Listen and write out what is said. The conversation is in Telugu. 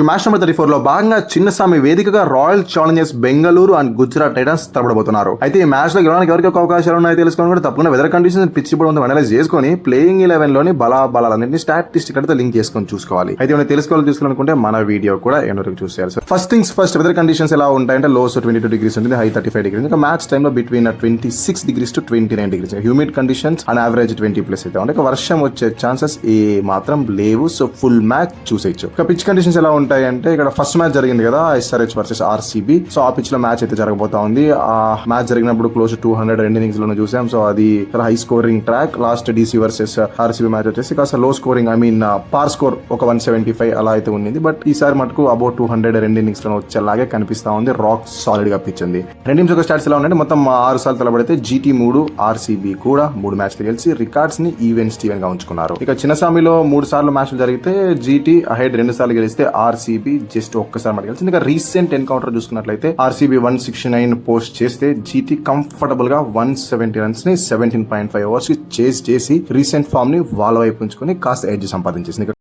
మ్యాచ్ నెంబర్ 34 లో భాగంగా చిన్నస్వామి వేదికగా Royal Challengers Bengaluru and Gujarat Titans తలపడబోతున్నారు. అయితే ఈ మ్యాచ్ లో గెలవడానికి ఎవరికి అవకాశాలు ఉన్నాయో తెలుసుకొని కూడా తప్పకుండా వెదర్ కండిషన్స్ పిచ్ ఇప్పుడు అనలైజ్ చేసుకుని ప్లేయింగ్ 11 లోని బలాలన్నింటినీ స్టాటిస్టిక్ అయితే లింక్ చేసుకొని చూసుకోవాలి. అయితే ఏమైనా తెలుసుకోవాలనుకుంటే మన వీడియో కూడా ఎవరికి చూసేయాలి. First things first, weather conditions ఎలా ఉంటాయంటే లోస్ 22 డిగ్రీస్ ఉంటుంది, హై 35 డిగ్రీస్. ఇంకా మ్యాచ్ టైమ్ లో between 26 degrees to 29 degrees. Humid conditions and average 20+ అయితే ఉంటాయి. వర్షం వచ్చే ఛాన్సెస్ ఏ మాత్రం లేవు. సో ఫుల్ మ్యాచ్ చూసేయచ్చు. ఇక పిచ్ కండిషన్స్ ఎలా ఉంటాయి అంటే ఇక్కడ ఫస్ట్ మ్యాచ్ జరిగింది కదా SRH వర్సెస్ RCB. సో ఆ పిచ్ లో మ్యాచ్ అయితే జరగబోతా ఉంది. ఆ మ్యాచ్ జరిగినప్పుడు క్లోజ్ 200 రెండు ఇన్నింగ్స్ లోనే చూసాం. సో అది high scoring track. Last DC versus RCB match వచ్చేసి కాస్త లో స్కోరింగ్, పార్ స్కోర్ ఒక 175 అలా అయితే ఉంది. బట్ ఈసారి మటుకు అబౌట్ 200 రెండు ఇన్నింగ్స్ లో వచ్చేలాగే కనిపిస్తా ఉంది. రాక్ సాలిడ్ గా పిచ్ ఉంది. రెండు టీమ్స్ యొక్క స్టాట్స్ ఎలా ఉన్నాయంటే మొత్తం 6 సార్లు తలబడితే GT 3, RCB కూడా 3 మ్యాచ్లు గెలిచి రికార్డ్స్ ని ఈవెన్ స్టీవెన్ గా ఉంచుకున్నారు. ఇక చిన్నస్వామిలో 3 సార్లు మ్యాచ్లు జరిగితే GT అహెడ్ 2 సార్లు గెలిస్తే RCB జస్ట్ ఒక్కసారి మాట గెలిచింది. ఇంకా రీసెంట్ ఎన్కౌంటర్ చూసుకున్నట్లయితే RCB 169 పోస్ట్ చేస్తే GT కంఫర్టబుల్ గా 170 రన్స్ ని 17.5 ఓవర్స్ కి చేసి రీసెంట్ ఫామ్ ని వాళ్ళ వైపు ఉంచుకుని కాస్త ఎడ్జ్ సంపాదించేసింది. ఇక